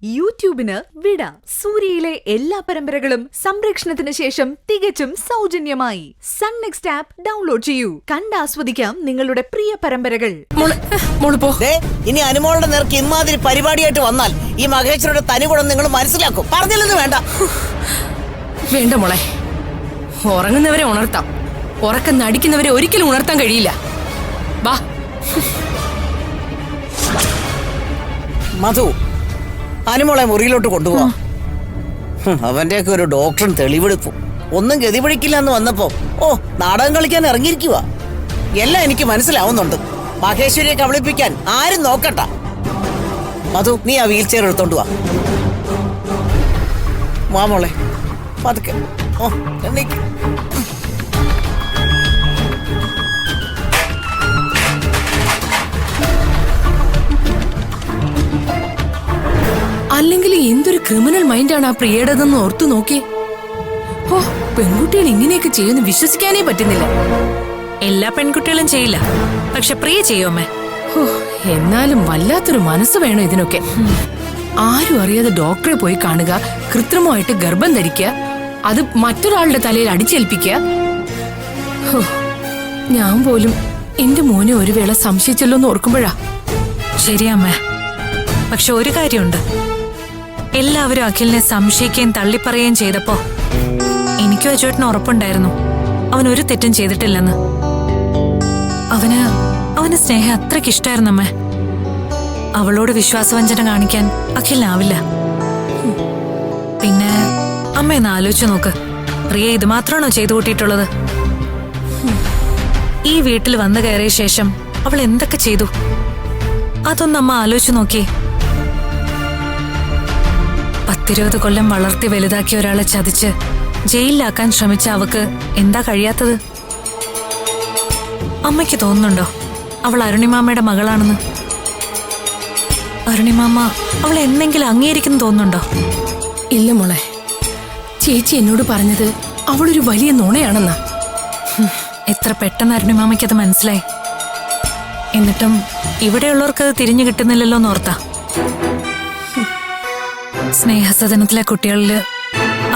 യൂട്യൂബിന് വിട. സൂര്യയിലെ എല്ലാ പരമ്പരകളും സംരക്ഷണത്തിന് ശേഷം തികച്ചും സൗജന്യമായി സൺ നെക്സ്റ്റ് ആപ്പ് ഡൗൺലോഡ് ചെയ്യൂ. കണ്ടാസ്വദിക്കാം നിങ്ങളുടെ പ്രിയ പരമ്പരകൾ. ഇനി അനുമോളുടെ നേർക്ക് ഇമാതിരി പരിപാടിയായിട്ട് വന്നാൽ ഈ മഹേശ്വരുടെ തനികുണം നിങ്ങൾ മനസ്സിലാക്കും. പറഞ്ഞില്ലെന്ന് വേണ്ട. വേണ്ട മോളെ, ഉറങ്ങുന്നവരെ ഉണർത്താം, ഉറക്കം നടിക്കുന്നവരെ ഒരിക്കലും ഉണർത്താൻ കഴിയില്ല. വാ മധു, അനുമോളെ മുറിയിലോട്ട് കൊണ്ടുപോവാം. അവന്റെയൊക്കെ ഒരു ഡോക്ടറും തെളിവെടുപ്പും ഒന്നും ഗതിപിടിക്കില്ല എന്ന് വന്നപ്പോ നാടകം കളിക്കാൻ ഇറങ്ങിയിരിക്കുക. എല്ലാം എനിക്ക് മനസ്സിലാവുന്നുണ്ട്. മഹേശ്വരിയെ കബളിപ്പിക്കാൻ ആരും നോക്കണ്ട. മധു, നീ ആ വീൽ ചെയർ എടുത്തോണ്ട് വാ മോളെ, പതുക്കെ. എണ്ണീക്ക്. അല്ലെങ്കിൽ എന്തൊരു ക്രിമിനൽ മൈൻഡാണ് ആ പ്രിയയുടേതെന്ന് ഓർത്തു നോക്കി. പെൺകുട്ടികൾ ഇങ്ങനെയൊക്കെ ചെയ്യുന്നു വിശ്വസിക്കാനേ പറ്റുന്നില്ല. എല്ലാ പെൺകുട്ടികളും ചെയ്യില്ല, പക്ഷെ പ്രിയ ചെയ്യുമേ. എന്നാലും വല്ലാത്തൊരു മനസ്സ് വേണം ഇതിനൊക്കെ. ആരും അറിയാതെ ഡോക്ടറെ പോയി കാണുക, കൃത്രിമമായിട്ട് ഗർഭം ധരിക്കുക, അത് മറ്റൊരാളുടെ തലയിൽ അടിച്ചേൽപ്പിക്കുക. ഞാൻ പോലും എന്റെ മോനെ ഒരു വേള സംശയിച്ചല്ലോ എന്ന് ഓർക്കുമ്പോഴാ. ശരിയമ്മേ, പക്ഷെ ഒരു കാര്യമുണ്ട്. എല്ലാവരും അഖിലിനെ സംശയിക്കുകയും തള്ളിപ്പറയുകയും ചെയ്തപ്പോ എനിക്കും അജുവേട്ടന് ഉറപ്പുണ്ടായിരുന്നു അവൻ ഒരു തെറ്റും ചെയ്തിട്ടില്ലെന്ന്. അവന് സ്നേഹം അത്രയ്ക്ക് ഇഷ്ടമായിരുന്നമ്മേ. അവളോട് വിശ്വാസവഞ്ചന കാണിക്കാൻ അഖിലിനാവില്ല. പിന്നെ അമ്മയെന്ന് ആലോചിച്ചു നോക്ക്, പ്രിയ ഇത് മാത്രമാണോ ചെയ്തു കൂട്ടിയിട്ടുള്ളത്? ഈ വീട്ടിൽ വന്നു കയറിയ ശേഷം അവൾ എന്തൊക്കെ ചെയ്തു, അതൊന്നും അമ്മ ആലോചിച്ചു നോക്കിയേ. 10-20 കൊല്ലം വളർത്തി വലുതാക്കിയ ഒരാളെ ചതിച്ച് ജയിലിലാക്കാൻ ശ്രമിച്ച അവക്ക് എന്താ കഴിയാത്തത്? അമ്മയ്ക്ക് തോന്നുന്നുണ്ടോ അവൾ അരുണിമാമയുടെ മകളാണെന്ന്? അരുണിമാമ അവൾ എന്നെങ്കിലും അംഗീകരിക്കുന്നു തോന്നുന്നുണ്ടോ? ഇല്ല മോളെ, ചേച്ചി എന്നോട് പറഞ്ഞത് അവളൊരു വലിയ നുണയാണെന്നാ. എത്ര പെട്ടെന്ന് അരുണിമാമയ്ക്കത് മനസ്സിലായി. എന്നിട്ടും ഇവിടെയുള്ളവർക്കത് തിരിഞ്ഞു കിട്ടുന്നില്ലല്ലോ എന്നോർത്താ. സ്നേഹസദനത്തിലെ കുട്ടികളില്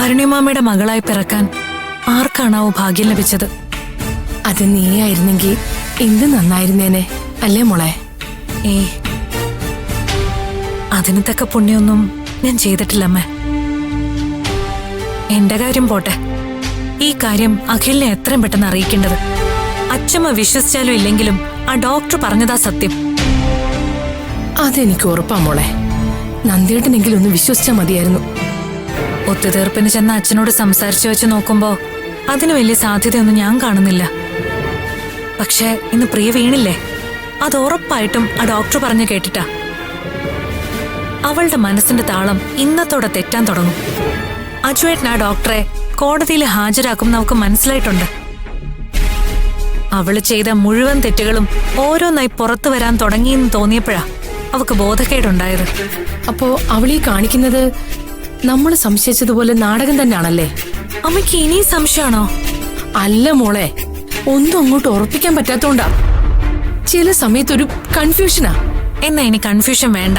അരുണിമാമയുടെ മകളായി പിറക്കാൻ ആർക്കാണാവോ ഭാഗ്യം ലഭിച്ചത്? അത് നീയായിരുന്നെങ്കിൽ എന്ത് നന്നായിരുന്നേനെ, അല്ലേ മോളെ? അതിന് തക്ക പുണ്യൊന്നും ഞാൻ ചെയ്തിട്ടില്ലമ്മേ. എന്റെ കാര്യം പോട്ടെ, ഈ കാര്യം അഖിലിനെ എത്രയും പെട്ടെന്ന് അറിയിക്കേണ്ടത്. അച്ഛമ്മ വിശ്വസിച്ചാലും ഇല്ലെങ്കിലും ആ ഡോക്ടർ പറഞ്ഞതാ സത്യം. അതെനിക്ക് ഉറപ്പാ മോളെ. നന്ദേട്ടനെങ്കിലും ഒന്ന് വിശ്വസിച്ചാ മതിയായിരുന്നു. ഒത്തുതീർപ്പിന് ചെന്ന അച്ഛനോട് സംസാരിച്ചു വെച്ച് നോക്കുമ്പോ അതിന് വലിയ സാധ്യതയൊന്നും ഞാൻ കാണുന്നില്ല. പക്ഷെ ഇന്ന് പ്രിയ വീണില്ലേ, അത് ഉറപ്പായിട്ടും ആ ഡോക്ടർ പറഞ്ഞു കേട്ടിട്ടാ. അവളുടെ മനസ്സിന്റെ താളം ഇന്നത്തോടെ തെറ്റാൻ തുടങ്ങും. അജുവേട്ടൻ ആ ഡോക്ടറെ കോടതിയിൽ ഹാജരാക്കും നമുക്ക് മനസ്സിലായിട്ടുണ്ട്. അവള് ചെയ്ത മുഴുവൻ തെറ്റുകളും ഓരോന്നായി പുറത്തു വരാൻ തുടങ്ങിയെന്ന് തോന്നിയപ്പോഴാ അവക്ക് ബോധക്കേടുണ്ടായത്. അപ്പോ അവളീ കാണിക്കുന്നത് നമ്മൾ സംശയിച്ചതുപോലെ നാടകം തന്നെയാണല്ലേ? അമ്മയ്ക്ക് ഇനി സംശയമാണോ? അല്ല മോളെ, ഒന്നും അങ്ങോട്ട് ഉറപ്പിക്കാൻ പറ്റാത്തോണ്ടാ. ചില സമയത്തൊരു കൺഫ്യൂഷനാ. എന്നാ ഇനി കൺഫ്യൂഷൻ വേണ്ട.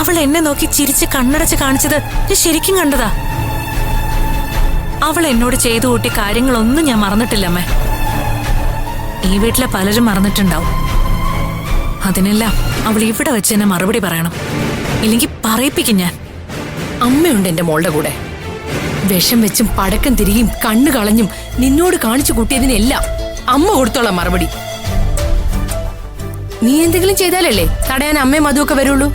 അവൾ എന്നെ നോക്കി ചിരിച്ച് കണ്ണടച്ച് കാണിച്ചത് ഞാൻ ശരിക്കും കണ്ടതാ. അവൾ എന്നോട് ചെയ്തു കൂട്ടിയ കാര്യങ്ങളൊന്നും ഞാൻ മറന്നിട്ടില്ലമ്മേ. ഈ വീട്ടിലെ പലരും മറന്നിട്ടുണ്ടാവും. അതിനെല്ലാം അവൾ ഇവിടെ വെച്ച് എന്നെ മറുപടി പറയണം, ഇല്ലെങ്കിൽ പറയിപ്പിക്കും ഞാൻ. അമ്മയുണ്ട് എന്റെ മോളുടെ കൂടെ. വിഷം വെച്ചും പടക്കം തിരികെയും കണ്ണു കളഞ്ഞും നിന്നോട് കാണിച്ചു കൂട്ടിയതിനെല്ലാം അമ്മ കൊടുത്തോളാം മറുപടി. നീ എന്തെങ്കിലും ചെയ്താലല്ലേ തടയാൻ അമ്മയും മധുവൊക്കെ വരുള്ളൂ.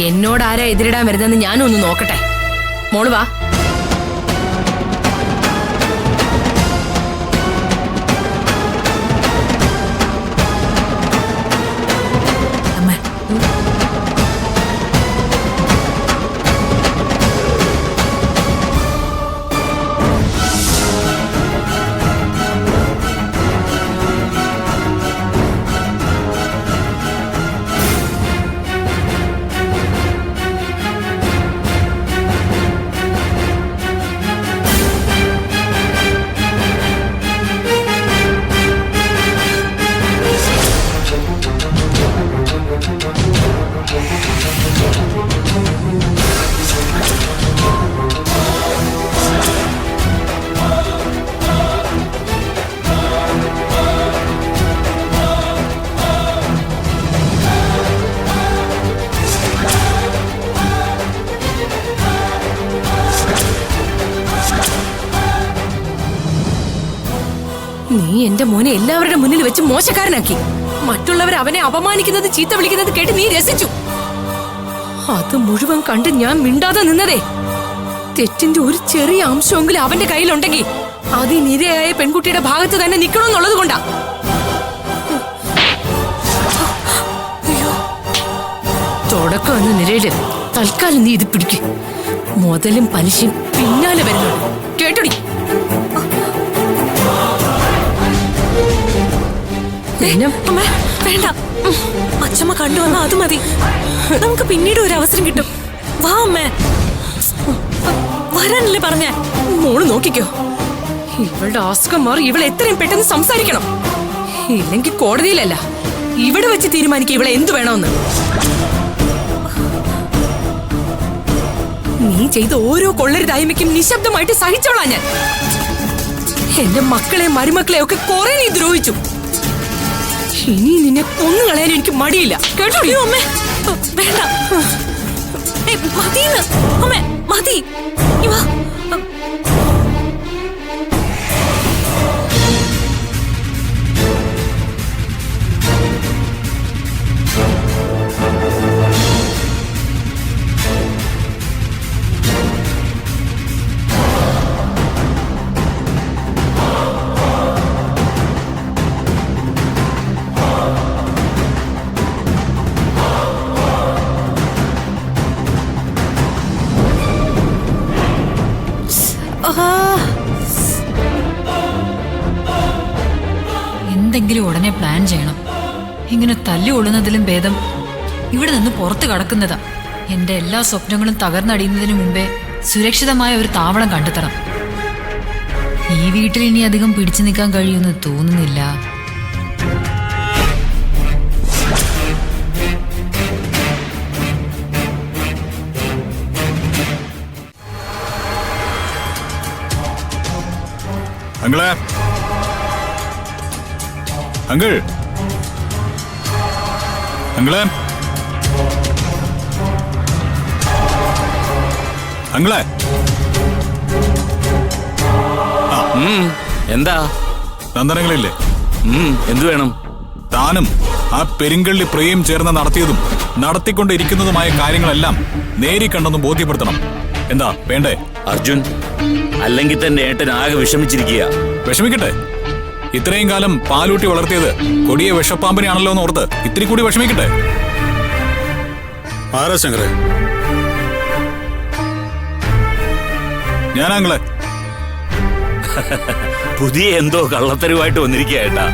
എന്നോട് ആരാ എതിരിടാൻ വരുന്നതെന്ന് ഞാനും ഒന്ന് നോക്കട്ടെ. മോള് വാ. നീ എന്റെ മോനെ എല്ലാവരുടെ മുന്നിൽ വെച്ച് മോശക്കാരനാക്കി. മറ്റുള്ളവർ അവനെ അപമാനിക്കുന്നത്, ചീത്ത വിളിക്കുന്നത് കേട്ട് നീ രസിച്ചു. അത് മുഴുവൻ കണ്ട് ഞാൻ മിണ്ടാതെ നിന്നതേ തെറ്റിന്റെ ഒരു ചെറിയ അംശമെങ്കിലും അവന്റെ കയ്യിലുണ്ടെങ്കിൽ അതിനിരയായ പെൺകുട്ടിയുടെ ഭാഗത്ത് തന്നെ നിൽക്കണമെന്നുള്ളത് കൊണ്ടാ. തുടക്കം എന്ന നിലയില് തൽക്കാലം നീ ഇത് പിടിക്ക്. മുതലും പലിശയും പിന്നാലെ വരുന്നുണ്ട്, കേട്ടോടി. അമ്മ വേണ്ട, അച്ഛമ്മ കണ്ടുവന്നാ അത് മതി. നമുക്ക് പിന്നീട് ഒരു അവസരം കിട്ടും. വാ അമ്മേ, വരാനല്ലേ പറഞ്ഞേ. മോള് നോക്കിക്കോ, ഇവളുടെ അസുഖം മാറി ഇവളെ എത്രയും പെട്ടെന്ന് സംസാരിക്കണം. ഇല്ലെങ്കിൽ കോടതിയിലല്ല, ഇവിടെ വെച്ച് തീരുമാനിക്കുക ഇവളെ എന്തു വേണമെന്ന്. നീ ചെയ്ത ഓരോ കൊള്ളരുതായ്മയ്ക്കും നിശബ്ദമായിട്ട് സഹിച്ചോളാം ഞാൻ. എന്റെ മക്കളെ മരുമക്കളെ ഒക്കെ കുറെ നീ ദ്രോഹിച്ചു. ഇനി നിന്നെ കൊന്നുകളയാൻ എനിക്ക് മടിയില്ല, കേട്ടോ. അമ്മേ വേണ്ട, മതിന്ന് അമ്മേ, മതി. വാ. എന്തെങ്കിലും ഉടനെ പ്ലാൻ ചെയ്യണം. ഇങ്ങനെ തല്ലി കൊള്ളുന്നതിലും ഭേദം ഇവിടെ നിന്ന് പുറത്തു കടക്കുന്നതാ. എന്റെ എല്ലാ സ്വപ്നങ്ങളും തകർന്നടിയുന്നതിന് മുമ്പേ സുരക്ഷിതമായ ഒരു താവളം കണ്ടെത്തണം. ഈ വീട്ടിൽ ഇനി അധികം പിടിച്ചു നിൽക്കാൻ കഴിയുമെന്ന് തോന്നുന്നില്ല. അങ്കിളെ, അങ്കിൾ, അങ്കിളെ, അങ്കിളെ. എന്താ? നന്ദനങ്ങളില്ലേ? എന്തു വേണം? താനും ആ പെരിങ്കള്ളി പ്രിയയും ചേർന്ന് നടത്തിയതും നടത്തിക്കൊണ്ടിരിക്കുന്നതുമായ കാര്യങ്ങളെല്ലാം നേരിക്കണ്ടെന്ന് ബോധ്യപ്പെടുത്തണം. എന്താ വേണ്ടേ? അർജുൻ, അല്ലെങ്കിൽ തന്നെ ഏട്ടൻ ആകെ വിഷമിച്ചിരിക്കുക. വിഷമിക്കട്ടെ. ഇത്രയും കാലം പാലൂട്ടി വളർത്തിയത് കൊടിയ വിഷപ്പാമ്പിനെയാണല്ലോ എന്ന് ഓർത്ത് ഇത്തിരി കൂടി വിഷമിക്കട്ടെ. ആരാ ശങ്കരേ? ഞാനാങ്ങളെ. പുതിയ എന്തോ കള്ളത്തരവുമായിട്ട് വന്നിരിക്കുക ഏട്ടാ.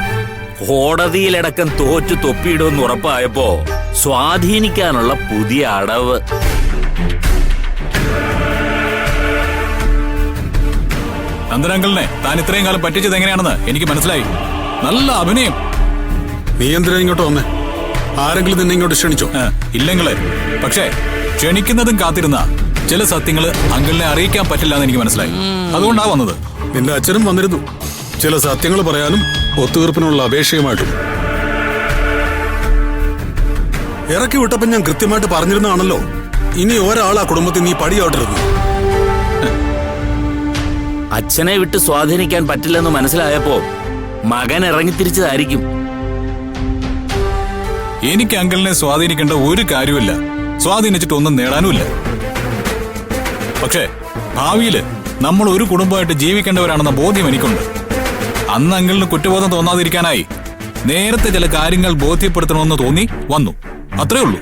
കോടതിയിലടക്കം തോറ്റു തൊപ്പിയിടുമെന്ന് ഉറപ്പായപ്പോ സ്വാധീനിക്കാനുള്ള പുതിയ അടവ്. നന്ദനങ്കിളിനെ താൻ ഇത്രയും കാലം പറ്റിച്ചത് എങ്ങനെയാണെന്ന് എനിക്ക് മനസ്സിലായി. നല്ല അഭിനയം. നീ എന്തിനാ ഇങ്ങോട്ട് വന്നേ? ആരെങ്കിലും നിന്നെ ഇങ്ങോട്ട് ക്ഷണിച്ചോ? ഇല്ലെങ്കില്. പക്ഷേ ക്ഷണിക്കുന്നതും കാത്തിരുന്ന ചില സത്യങ്ങള് അങ്കിളിനെ അറിയിക്കാൻ പറ്റില്ല എന്ന് എനിക്ക് മനസ്സിലായി. അതുകൊണ്ടാ വന്നത്. നിന്റെ അച്ഛനും വന്നിരുന്നു, ചില സത്യങ്ങൾ പറയാനും ഒത്തുതീർപ്പിനുള്ള അപേക്ഷയുമായിട്ടും. ഇറക്കി വിട്ടപ്പോ ഞാൻ കൃത്യമായിട്ട് പറഞ്ഞിരുന്നതാണല്ലോ, ഇനി ഒരാൾ ആ കുടുംബത്തിൽ നീ പടിയാട്ടിരുന്നു. അച്ഛനെ വിട്ട് സ്വാധീനിക്കാൻ പറ്റില്ലെന്ന് മനസ്സിലായപ്പോ മകൻ ഇറങ്ങിത്തിരിച്ചതായിരിക്കും. എനിക്ക് അങ്കിളിനെ സ്വാധീനിക്കേണ്ട ഒരു കാര്യമില്ല, സ്വാധീനിച്ചിട്ട് ഒന്നും നേടാനുമില്ല. പക്ഷേ ഭാവിയില് നമ്മൾ ഒരു കുടുംബമായിട്ട് ജീവിക്കേണ്ടവരാണെന്ന ബോധ്യം എനിക്കുണ്ട്. അന്ന് അങ്കിളിന് കുറ്റബോധം തോന്നാതിരിക്കാനായി നേരത്തെ ചില കാര്യങ്ങൾ ബോധ്യപ്പെടുത്തണമെന്ന് തോന്നി വന്നു, അത്രേ ഉള്ളൂ.